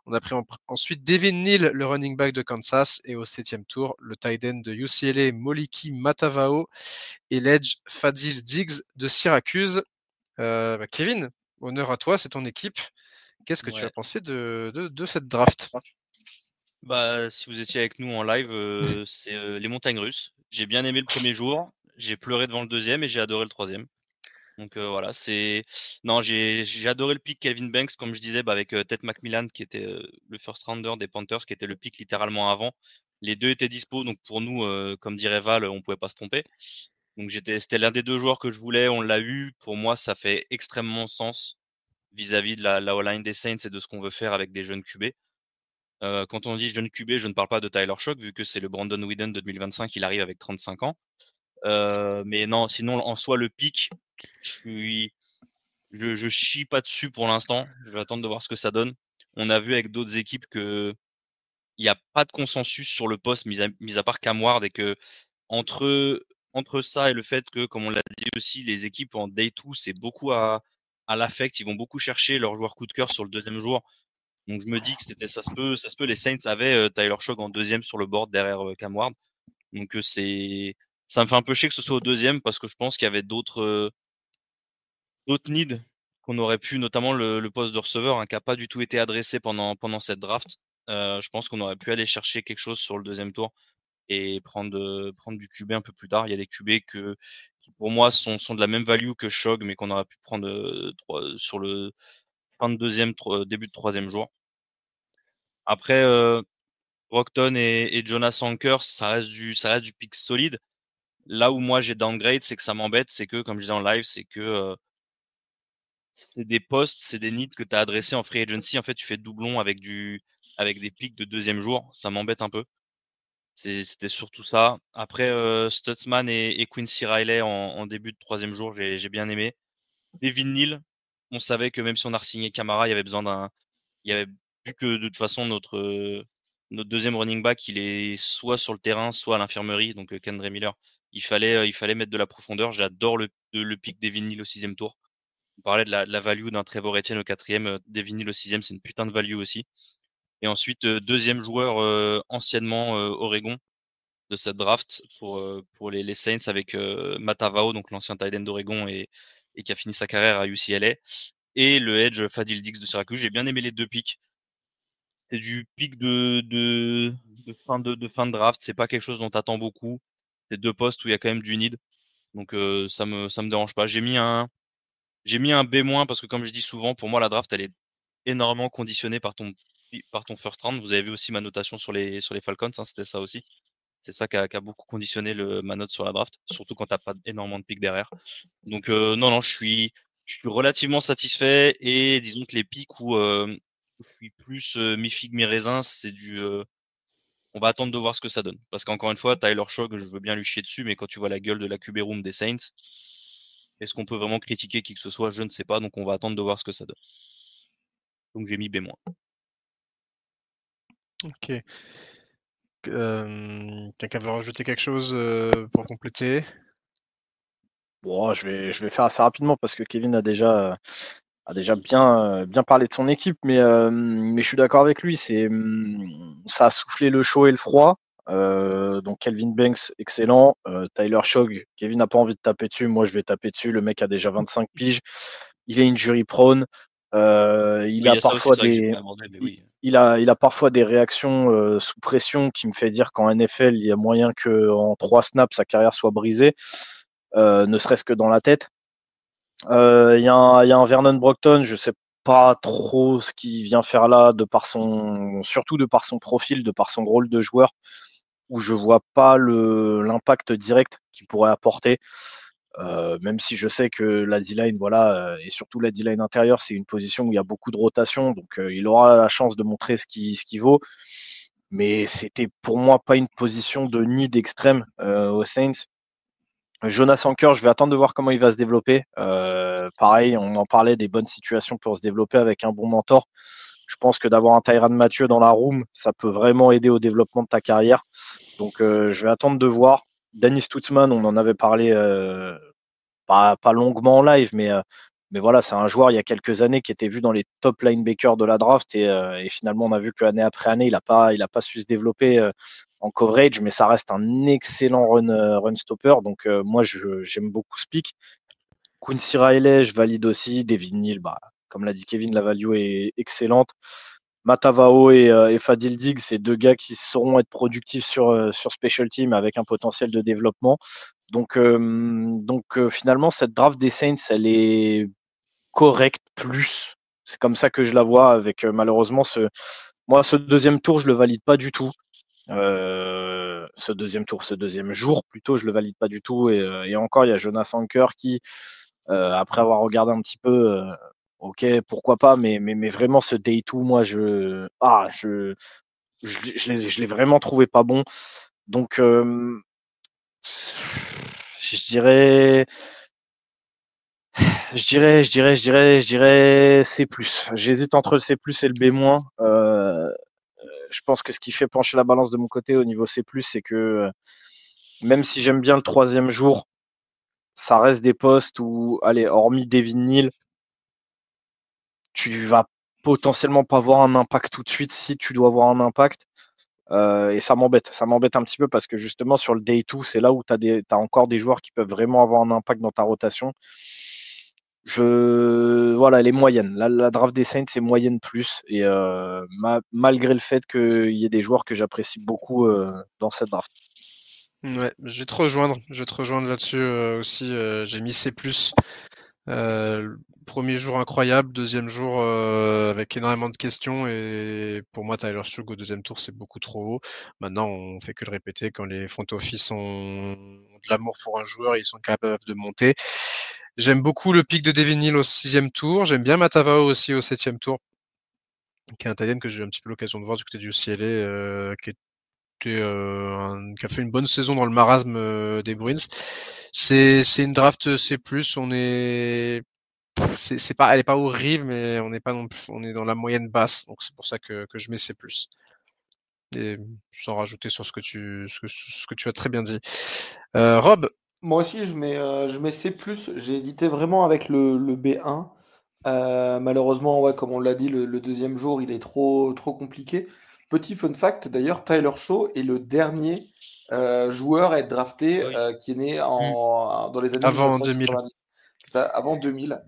On a pris ensuite Devin Neal, le running back de Kansas. Et au septième tour, le tight end de UCLA, Moliki Matavao. Et l'edge Fadil Diggs de Syracuse. Kevin, honneur à toi, c'est ton équipe. Qu'est-ce que tu as pensé de cette draft? Bah, si vous étiez avec nous en live, c'est les montagnes russes. J'ai bien aimé le premier jour, j'ai pleuré devant le deuxième et j'ai adoré le troisième. Donc voilà, non, j'ai adoré le pick Kelvin Banks, comme je disais, avec Ted McMillan qui était le first rounder des Panthers, qui était le pick littéralement avant. Les deux étaient dispo, donc pour nous, comme dirait Val, on pouvait pas se tromper. Donc c'était l'un des deux joueurs que je voulais, on l'a eu. Pour moi, ça fait extrêmement sens vis-à-vis de la O-line des Saints et de ce qu'on veut faire avec des jeunes QB. Quand on dit jeune QB, je ne parle pas de Tyler Shock, vu que c'est le Brandon Whedon de 2025, il arrive avec 35 ans. Mais non, sinon, en soi, le pick, je chie pas dessus pour l'instant. Je vais attendre de voir ce que ça donne. On a vu avec d'autres équipes que il n'y a pas de consensus sur le poste, mis à part Cam Ward, et que entre ça et le fait que, comme on l'a dit aussi, les équipes en day 2, c'est beaucoup à l'affect. Ils vont beaucoup chercher leur joueur coup de cœur sur le deuxième jour. Donc je me dis que ça se peut. Les Saints avaient Tyler Shock en deuxième sur le board derrière Cam Ward. Donc ça me fait un peu chier que ce soit au deuxième parce que je pense qu'il y avait d'autres needs qu'on aurait pu, notamment le poste de receveur, qui n'a pas du tout été adressé pendant cette draft. Je pense qu'on aurait pu aller chercher quelque chose sur le deuxième tour et prendre du QB un peu plus tard. Il y a des QB qui pour moi sont de la même value que Shog, mais qu'on aurait pu prendre sur le fin de deuxième, début de troisième jour. Après, Brockton et Jonas Sankers, ça reste du pick solide. Là où moi j'ai downgrade, c'est que ça m'embête, c'est que, comme je disais en live, c'est que c'est des postes, c'est des needs que tu as adressés en free agency. En fait, tu fais doublon avec des pics de deuxième jour. Ça m'embête un peu. C'était surtout ça. Après, Stutzman et Quincy Riley en début de troisième jour, j'ai bien aimé. Devin Neal, on savait que même si on a re-signé Camara, il y avait besoin il y avait, vu que de toute façon notre deuxième running back, il est soit sur le terrain, soit à l'infirmerie, donc Kendre Miller. Il fallait mettre de la profondeur. J'adore le pick Devin Neal au sixième tour. On parlait de la value d'un Trevor Etienne au quatrième, Devin Neal au sixième, c'est une putain de value aussi. Et ensuite, deuxième joueur anciennement Oregon de cette draft pour les Saints avec Matavao, donc l'ancien tight end d'Oregon et qui a fini sa carrière à UCLA. Et le edge Fadil Diggs de Syracuse. J'ai bien aimé les deux picks. C'est du pick de fin de draft. C'est pas quelque chose dont t'attends beaucoup. C'est deux postes où il y a quand même du need. Donc ça me dérange pas. J'ai mis un B- parce que comme je dis souvent, pour moi la draft elle est énormément conditionnée par ton first round. Vous avez vu aussi ma notation sur les Falcons, hein, c'était ça aussi. C'est ça qui a beaucoup conditionné ma note sur la draft, surtout quand t'as pas énormément de picks derrière. Donc non, je suis relativement satisfait et disons que les picks où je suis plus mi-figue mi-raisin, c'est on va attendre de voir ce que ça donne. Parce qu'encore une fois, Tyler Shog, je veux bien lui chier dessus, mais quand tu vois la gueule de la QB room des Saints, est-ce qu'on peut vraiment critiquer qui que ce soit? Je ne sais pas, donc on va attendre de voir ce que ça donne. Donc j'ai mis B-. Ok. Quelqu'un veut rajouter quelque chose pour compléter? Bon, je vais faire assez rapidement parce que Kevin a déjà bien parlé de son équipe, mais je suis d'accord avec lui. Ça a soufflé le chaud et le froid. Donc Kelvin Banks, excellent. Tyler Shog, Kevin n'a pas envie de taper dessus. Moi, je vais taper dessus. Le mec a déjà 25 piges. Il est injury prone. Il a parfois il a parfois des réactions sous pression qui me fait dire qu'en NFL, il y a moyen qu'en 3 snaps, sa carrière soit brisée, ne serait-ce que dans la tête. Il y a un Vernon Brockton, je sais pas trop ce qu'il vient faire là, surtout de par son profil, de par son rôle de joueur, où je vois pas l'impact direct qu'il pourrait apporter. Même si je sais que la D-line, voilà, et surtout la D-line intérieure, c'est une position où il y a beaucoup de rotation, donc il aura la chance de montrer ce qu'il vaut. Mais c'était pour moi pas une position de need extrême aux Saints. Jonas Anker, je vais attendre de voir comment il va se développer. pareil, on en parlait des bonnes situations pour se développer avec un bon mentor. Je pense que d'avoir un Tyrann Mathieu dans la room, ça peut vraiment aider au développement de ta carrière. Donc, je vais attendre de voir. Dennis Stutzman, on en avait parlé pas longuement en live, mais voilà, c'est un joueur il y a quelques années qui était vu dans les top linebackers de la draft et finalement on a vu que année après année, il a pas su se développer en coverage, mais ça reste un excellent run stopper. Donc moi j'aime beaucoup ce pick. Quincy Riley, je valide aussi. Devin Neal, bah, comme l'a dit Kevin, la value est excellente. Matavao et Fadil Diggs, c'est deux gars qui sauront être productifs sur Special Team avec un potentiel de développement. Donc finalement, cette draft des Saints, elle est correcte plus. C'est comme ça que je la vois avec malheureusement ce deuxième tour, je le valide pas du tout. Ce deuxième jour plutôt, je le valide pas du tout. Et encore, il y a Jonas Anker qui, après avoir regardé un petit peu, ok, pourquoi pas, mais vraiment ce day 2, moi je l'ai vraiment trouvé pas bon. Donc je dirais C+. J'hésite entre le C+ et le B-. Je pense que ce qui fait pencher la balance de mon côté au niveau C+, c'est que même si j'aime bien le troisième jour, ça reste des postes où, allez, hormis Devin Neal, tu vas potentiellement pas avoir un impact tout de suite si tu dois avoir un impact. Et ça m'embête un petit peu parce que justement sur le day 2, c'est là où tu as encore des joueurs qui peuvent vraiment avoir un impact dans ta rotation. Voilà, elle est moyenne. La draft des Saints, c'est moyenne plus. Et malgré le fait qu'il y ait des joueurs que j'apprécie beaucoup dans cette draft. Ouais, je vais te rejoindre là-dessus aussi. J'ai mis C+. Premier jour incroyable, deuxième jour avec énormément de questions et pour moi Tyler Shug au deuxième tour c'est beaucoup trop haut. Maintenant on fait que le répéter, quand les front office ont de l'amour pour un joueur, ils sont capables de monter. J'aime beaucoup le pick de Devin Neal au 6e tour, j'aime bien Matavao aussi au 7e tour, qui est un Italien que j'ai eu un petit peu l'occasion de voir du côté du UCLA, qui a fait une bonne saison dans le marasme des Bruins. C'est une draft C+, on est c'est pas, elle est pas horrible, mais on n'est pas non plus, on est dans la moyenne basse, donc c'est pour ça que je mets C+. Et sans rajouter sur ce que tu as très bien dit. Rob. Moi aussi, je mets C+. J'ai hésité vraiment avec le B1. Malheureusement, ouais, comme on l'a dit, le deuxième jour, il est trop compliqué. Petit fun fact, d'ailleurs, Tyler Shaw est le dernier joueur à être drafté qui est né dans les années Avant 2000. 1990. Ça, avant 2000.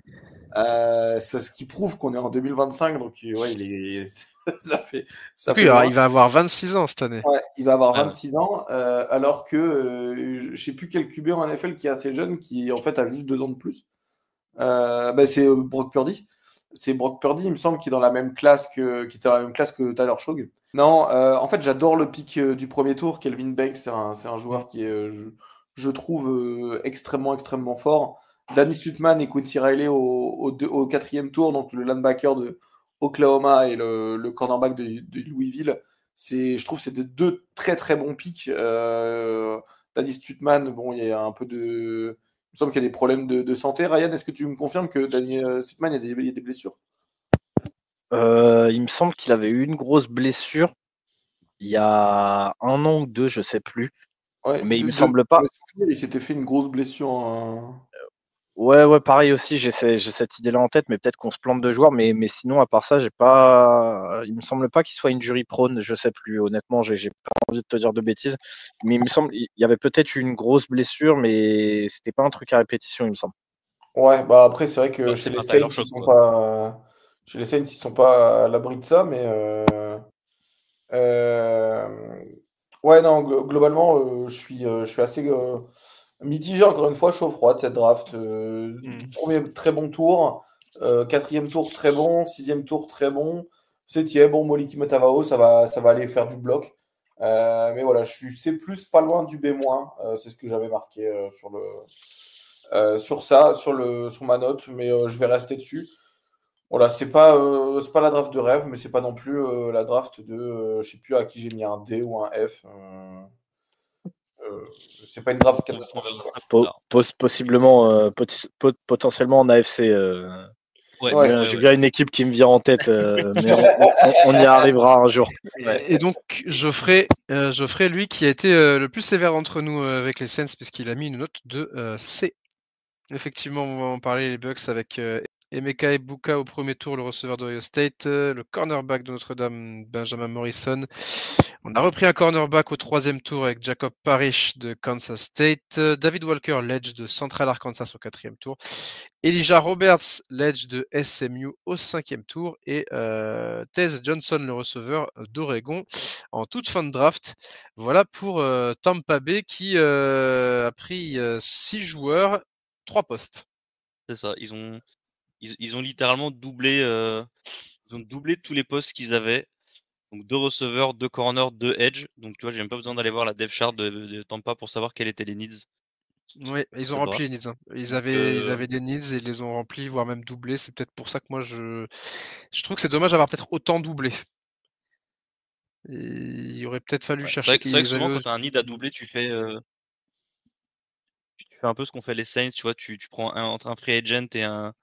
C'est ce qui prouve qu'on est en 2025, donc ouais, ça Oui, fait loin. il va avoir 26 ans cette année. Ouais, il va avoir 26 ans, alors que je sais plus quel QB en NFL qui est assez jeune, qui en fait a juste 2 ans de plus. C'est Brock Purdy. C'est Brock Purdy, il me semble, qui est dans la même classe qui était dans la même classe que Tyler Shog. Non, en fait, j'adore le pick du premier tour. Kelvin Banks, c'est un joueur qui est, je trouve, extrêmement fort. Danny Sutman et Quincy Riley au 4e tour, donc le linebacker de Oklahoma et le cornerback de Louisville. Je trouve que c'est deux très bons picks. Danny Sutman, bon, il y a un peu de. Il me semble qu'il y a des problèmes de santé. Ryan, est-ce que tu me confirmes que Daniel Sutman, il y a des blessures? Il me semble qu'il avait eu une grosse blessure il y a 1 an ou 2, je sais plus. Ouais, mais il me semble pas. Il s'était fait une grosse blessure. Ouais, pareil aussi, j'ai cette idée-là en tête, mais peut-être qu'on se plante de joueurs, mais sinon, à part ça, il me semble pas qu'il soit injury prone, je sais plus, honnêtement, j'ai pas envie de te dire de bêtises, mais il me semble, il y avait peut-être une grosse blessure, mais c'était pas un truc à répétition, il me semble. Ouais, bah après, c'est vrai que C'est chez les pas Saints, Tyler Shock, ils sont pas, chez les Saints, ils sont pas à l'abri de ça, mais euh, ouais, non, globalement, je suis assez mitigé, encore une fois, chaud-froid de cette draft. Premier très bon tour, 4e tour très bon, 6e tour très bon, 7e, bon, Moliki Matavao, ça va aller faire du bloc. Mais voilà, c'est plus pas loin du B-, c'est ce que j'avais marqué sur ma note, mais je vais rester dessus. Voilà, c'est pas la draft de rêve, mais c'est pas non plus la draft de, je sais plus à qui j'ai mis un D ou un F. c'est pas une draft On verra catastrophique. ça Quoi. plus tard. Possiblement, potentiellement en AFC. Ouais, Ouais. J'ai bien une équipe qui me vient en tête, mais on y arrivera un jour. Et donc, Geoffrey, lui qui a été le plus sévère d'entre nous avec les Saints, puisqu'il a mis une note de C. Effectivement, on va en parler, les Bucks, avec Emeka Egbuka au premier tour, le receveur d'Ohio State, le cornerback de Notre-Dame, Benjamin Morrison. On a repris un cornerback au troisième tour avec Jacob Parrish de Kansas State, David Walker, l'edge de Central Arkansas au quatrième tour, Elijah Roberts, l'edge de SMU au cinquième tour, et Tez Johnson, le receveur d'Oregon, en toute fin de draft. Voilà pour Tampa Bay qui a pris 6 joueurs, 3 postes. C'est ça. Ils ont littéralement doublé, ils ont doublé tous les postes qu'ils avaient. Donc 2 receveurs, 2 corners, 2 edge. Donc tu vois, j'ai même pas besoin d'aller voir la depth chart de Tampa pour savoir quels étaient les needs. Oui, ils ont rempli les needs. Hein. Ils avaient des needs et ils les ont remplis, voire même doublés. C'est peut-être pour ça que moi je trouve que c'est dommage d'avoir peut-être autant doublé. Et il aurait peut-être fallu chercher. C'est vrai que souvent, quand tu as un need à doubler, tu fais un peu ce qu'ont fait les Saints. Tu vois, tu prends entre un free agent et un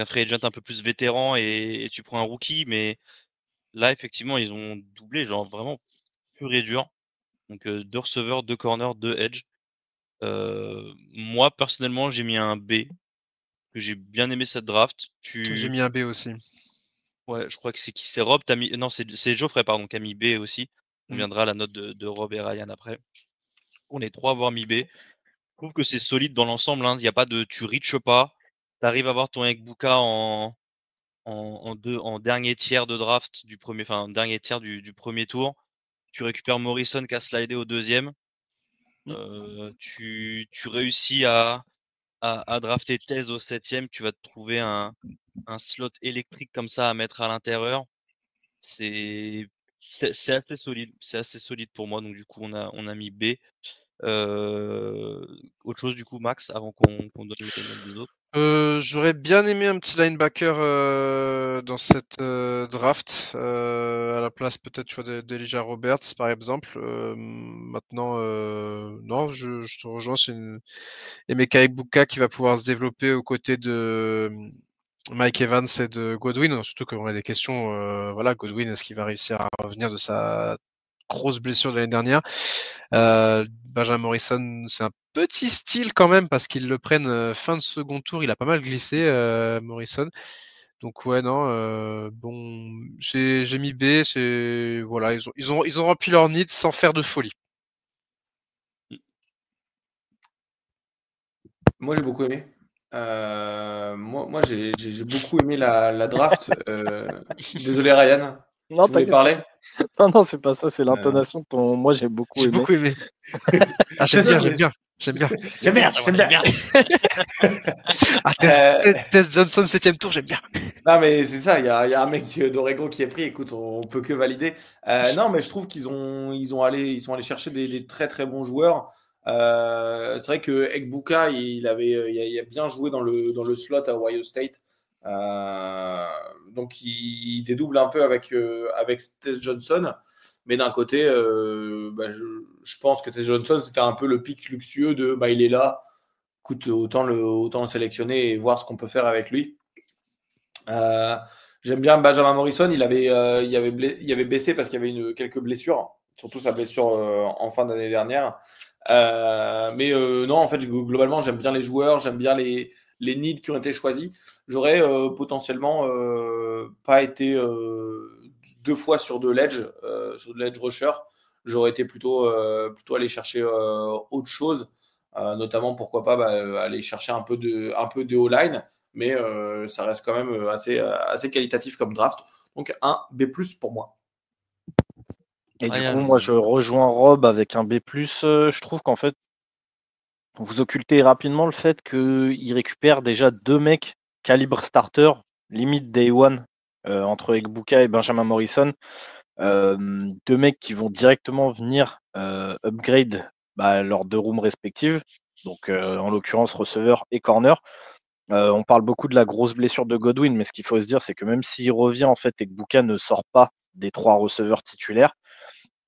free agent un peu plus vétéran et tu prends un rookie. Mais là, effectivement, ils ont doublé, genre vraiment pur et dur. Donc 2 receveurs, 2 corners, 2 edge. Moi, personnellement, j'ai mis un B. Que j'ai bien aimé cette draft. J'ai mis un B aussi. Ouais, je crois que c'est qui? C'est Rob, t'as mis. Non, c'est Geoffrey, pardon, qui a mis B aussi. On viendra à la note de Rob et Ryan après. On est 3 à avoir mis B. Je trouve que c'est solide dans l'ensemble. Hein. Il y a pas de. Tu reaches pas. Tu arrives à avoir ton Egbuka en dernier tiers de draft du premier. Enfin, dernier tiers du premier tour. Tu récupères Morrison qui a slidé au deuxième. Tu réussis à drafter Thèse au septième. Tu vas te trouver un slot électrique comme ça à mettre à l'intérieur. C'est assez solide. C'est assez solide pour moi. Donc du coup, on a mis B. Autre chose du coup, Max, avant qu'on donne les notes des autres. J'aurais bien aimé un petit linebacker dans cette draft, à la place peut-être tu vois, d'Elijah Roberts par exemple. Maintenant, non, je te rejoins, c'est Emeka Egbuka qui va pouvoir se développer aux côtés de Mike Evans et de Godwin, surtout qu'on a des questions. Voilà, Godwin, est-ce qu'il va réussir à revenir de sa grosse blessure de l'année dernière? Benjamin Morrison, c'est un petit style quand même parce qu'ils le prennent fin de second tour. Il a pas mal glissé, Morrison. Donc ouais, non, bon, j'ai mis B. C'est voilà, ils ont rempli leur need sans faire de folie. Moi, j'ai beaucoup aimé. Moi j'ai beaucoup aimé la draft. Désolé, Ryan. Non, Tu voulais t'inquiète. parler? Non, c'est pas ça, c'est l'intonation de ton. Moi, j'ai beaucoup J'ai aimé. beaucoup aimé. Ah, j'aime bien. J'aime bien. Ah, Tess Johnson, 7ème tour, j'aime bien. Non, mais c'est ça, il y a un mec d'Oregon qui est pris. Écoute, on peut que valider. Non, mais je trouve qu'ils sont allés chercher des très très bons joueurs. C'est vrai que Egbuka, il a bien joué dans le slot à Ohio State. Donc il dédouble un peu avec Tess Johnson. Mais d'un côté, je pense que Tess Johnson, c'était un peu le pic luxueux de il est là. Écoute, autant le sélectionner et voir ce qu'on peut faire avec lui. J'aime bien Benjamin Morrison. Il avait baissé parce qu'il y avait quelques blessures, surtout sa blessure en fin d'année dernière. Non, en fait, globalement, j'aime bien les joueurs, j'aime bien les needs qui ont été choisis. J'aurais potentiellement pas été 2 fois sur de l'edge rusher. J'aurais été plutôt aller chercher autre chose, notamment pourquoi pas aller chercher un peu de O-line. Mais ça reste quand même assez qualitatif comme draft. Donc un B+ pour moi. Et du coup, moi, je rejoins Rob avec un B+. Je trouve qu'en fait, vous occultez rapidement le fait qu'il récupère déjà 2 mecs calibre starter, limite day one, entre Egbuka et Benjamin Morrison. 2 mecs qui vont directement venir upgrade leurs 2 rooms respectives. Donc, en l'occurrence, receveur et corner. On parle beaucoup de la grosse blessure de Godwin, mais ce qu'il faut se dire, c'est que même s'il revient en fait et que Egbuka ne sort pas des 3 receveurs titulaires,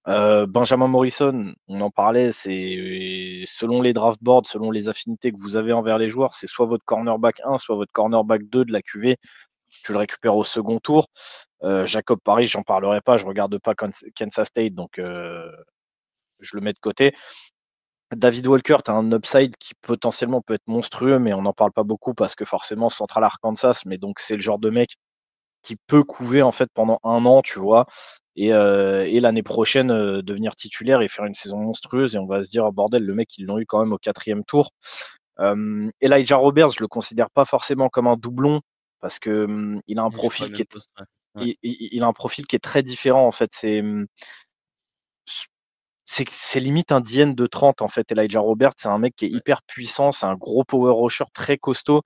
Benjamin Morrison, on en parlait, c'est selon les draft boards, selon les affinités que vous avez envers les joueurs, c'est soit votre cornerback 1, soit votre cornerback 2 de la QV. Tu le récupères au second tour. Jacob Paris, j'en parlerai pas, je regarde pas Kansas State, donc je le mets de côté. David Walker, tu as un upside qui potentiellement peut être monstrueux, mais on n'en parle pas beaucoup parce que forcément Central Arkansas, mais donc c'est le genre de mec qui peut couver en fait pendant 1 an, tu vois, et l'année prochaine devenir titulaire et faire une saison monstrueuse, et on va se dire, oh, bordel, le mec, ils l'ont eu quand même au 4e tour. Elijah Roberts, je le considère pas forcément comme un doublon parce que il a un profil qui est il a un profil qui est très différent en fait. C'est limite un DN de 30 en fait. Elijah Roberts, c'est un mec qui est hyper puissant, c'est un gros power rusher très costaud.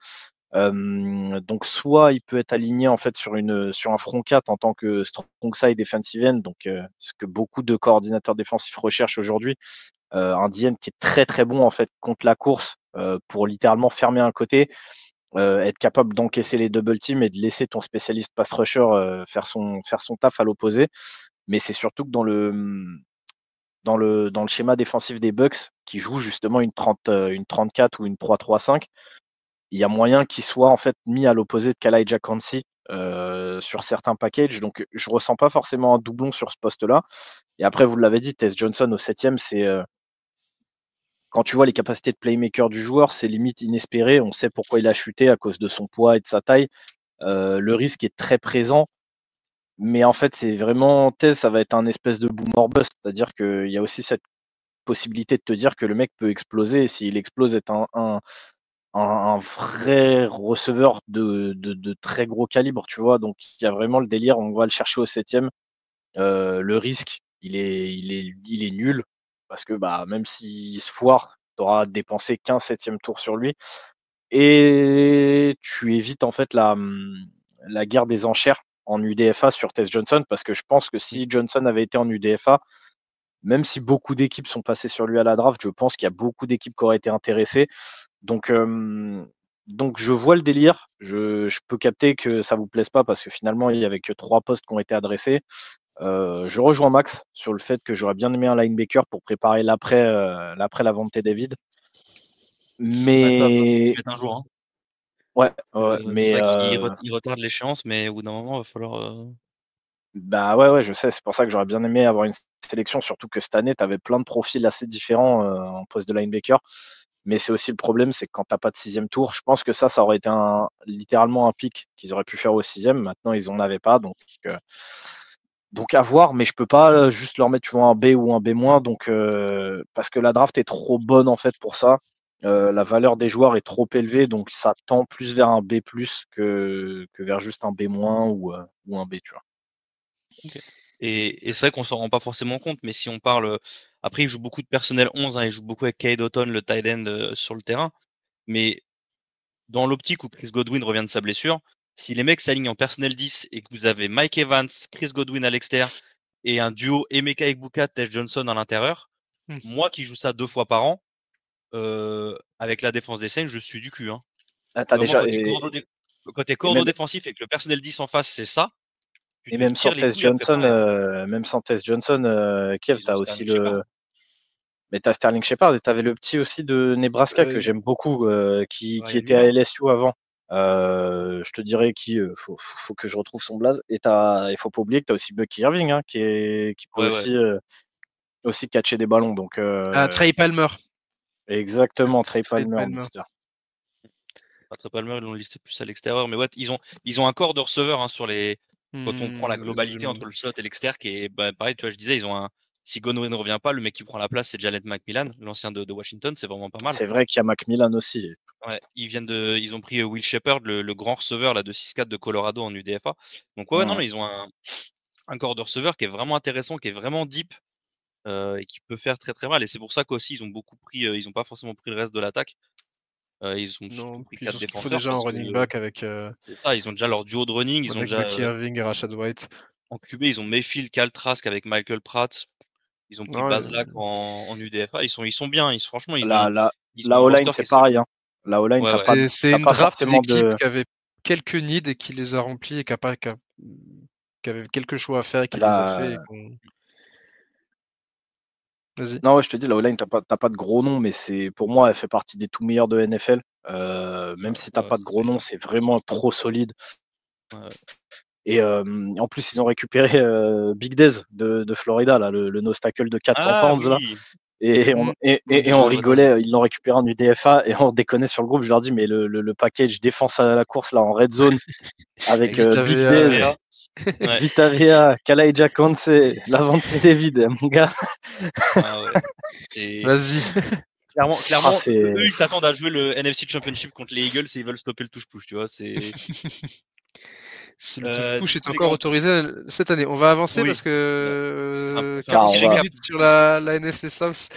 Donc soit il peut être aligné en fait sur un front 4 en tant que strong side defensive end, donc ce que beaucoup de coordinateurs défensifs recherchent aujourd'hui. Un DN qui est très très bon en fait contre la course pour littéralement fermer un côté, être capable d'encaisser les double teams et de laisser ton spécialiste pass rusher faire son taf à l'opposé. Mais c'est surtout que dans le schéma défensif des Bucks, qui jouent justement une 34 ou une 3-3-5, il y a moyen qu'il soit en fait mis à l'opposé de Kalaijah Kansi sur certains packages. Donc je ressens pas forcément un doublon sur ce poste-là. Et après, vous l'avez dit, Tess Johnson au 7e, c'est quand tu vois les capacités de playmaker du joueur, c'est limite inespéré. On sait pourquoi il a chuté à cause de son poids et de sa taille. Le risque est très présent. Mais en fait, c'est vraiment, Tess, ça va être un espèce de boom or bust. C'est-à-dire qu'il y a aussi cette possibilité de te dire que le mec peut exploser. Et s'il explose, être un vrai receveur de très gros calibre, tu vois. Donc, il y a vraiment le délire. On va le chercher au 7e. Le risque, il est nul. Parce que bah, même s'il se foire, tu auras dépensé 15 7e tour sur lui. Et tu évites en fait la guerre des enchères en UDFA sur Tess Johnson, parce que je pense que si Johnson avait été en UDFA, même si beaucoup d'équipes sont passées sur lui à la draft, je pense qu'il y a beaucoup d'équipes qui auraient été intéressées. Donc je vois le délire. Je peux capter que ça vous plaise pas parce que finalement il y avait que 3 postes qui ont été adressés. Je rejoins Max sur le fait que j'aurais bien aimé un linebacker pour préparer l'après la vente de David. Mais un jour, hein. ouais, mais c'est vrai qu'il retarde l'échéance, mais au bout d'un moment, il va falloir. Bah ouais, je sais. C'est pour ça que j'aurais bien aimé avoir une sélection, surtout que cette année, tu avais plein de profils assez différents en poste de linebacker. Mais c'est aussi le problème, c'est que quand t'as pas de 6e tour, je pense que ça aurait été littéralement un pic qu'ils auraient pu faire au 6e. Maintenant, ils en avaient pas, donc à voir. Mais je peux pas juste leur mettre, tu vois, un B ou un B-. Donc parce que la draft est trop bonne en fait pour ça. La valeur des joueurs est trop élevée, donc ça tend plus vers un B+ que vers juste un B- ou un B, tu vois. Okay. Et c'est vrai qu'on s'en rend pas forcément compte, mais si on parle, après il joue beaucoup de personnel 11, hein, il joue beaucoup avec Cade Otton, le tight end sur le terrain, mais dans l'optique où Chris Godwin revient de sa blessure, si les mecs s'alignent en personnel 10 et que vous avez Mike Evans, Chris Godwin à l'extérieur et un duo Emeka Egbuka, Tess Johnson à l'intérieur, moi qui joue ça 2 fois par an, avec la défense des Saints, je suis du cul. Hein. T'as déjà Quand t'es cordeau défensif et que le personnel 10 en face, c'est ça. Et même sans Tess Johnson, Kiev, t'as aussi mais t'as Sterling Shepard et t'avais le petit aussi de Nebraska que j'aime beaucoup, qui était à LSU avant. Je te dirais faut que je retrouve son blaze. Et il faut pas oublier que t'as aussi Bucky Irving, hein, qui peut aussi catcher des ballons. Donc Trey Palmer. Exactement, Trey Palmer. Trey Palmer, ils l'ont listé plus à l'extérieur, mais ouais, ils ont un corps de receveur hein, sur les. Quand on prend la globalité entre le slot et l'extérieur, qui est pareil, tu vois, je disais, ils ont si Godwin ne revient pas, le mec qui prend la place, c'est Jalen McMillan, l'ancien de Washington, c'est vraiment pas mal. C'est vrai qu'il y a McMillan aussi. Ouais, ils ont pris Will Shepard, le grand receveur là, de 6-4 de Colorado en UDFA. Donc ouais, non, ils ont un corps de receveur qui est vraiment intéressant, qui est vraiment deep et qui peut faire très très mal. Et c'est pour ça qu'aussi ils ont beaucoup pris, ils ont pas forcément pris le reste de l'attaque. Ils ont surtout pris 4 défenseurs. Il faut déjà un running back avec. C'est ça, ils ont déjà leur duo de running. Ils ont déjà. Bucky Irving et Rashad White. En QB, ils ont Mayfield, Kyle Trask avec Michael Pratt. Ils ont pris Bazlack en UDFA. Ils sont bien. Franchement, la O-line, c'est pareil. Hein. La O-line, c'est une draft d'équipe qui avait quelques needs et qui les a remplis et qui avait quelques choix à faire et qui les a fait. Vas-y. Non, ouais, je te dis, la O-line, t'as pas de gros noms, mais pour moi, elle fait partie des tout meilleurs de NFL. Même si t'as Ouais, pas de gros noms, c'est vraiment trop solide. Ouais. Et en plus, ils ont récupéré Big Dez de Florida, là, le nose tackle de 400 Ah pounds, là. oui. Et Mm. on Ouais, rigolait, ils l'ont récupéré en UDFA et on déconnait sur le groupe. Je leur dis, mais le package défense à la course, là, en red zone, avec Avec Big Vita Dez, Vea. Ouais. Vita Vea, Kalaïja Conce, Lavonte David, mon gars. Ah ouais. C'est Vas-y. clairement, Ah, eux ils s'attendent à jouer le NFC Championship contre les Eagles et ils veulent stopper le touche-push, tu vois. C'est Si le touche-push du est coup les encore gars, autorisé cette année. On va avancer oui, parce on que peut faire un Ah, petit Kiki on va. récap. milite sur la NFC South.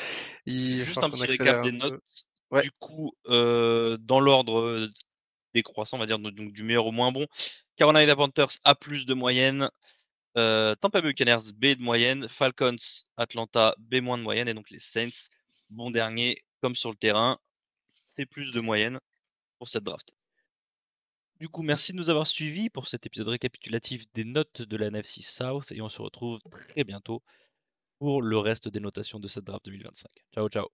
Il va Juste falloir un qu'on petit accélère récap un des notes. peu. Ouais. Du coup, dans l'ordre décroissant, on va dire, donc du meilleur au moins bon. Carolina Panthers A+ de moyenne. Tampa Bay Buccaneers B de moyenne. Falcons, Atlanta B- de moyenne. Et donc les Saints, bon dernier, comme sur le terrain, C+ de moyenne pour cette draft. Du coup, merci de nous avoir suivis pour cet épisode récapitulatif des notes de la NFC South. Et on se retrouve très bientôt pour le reste des notations de cette draft 2025. Ciao, ciao.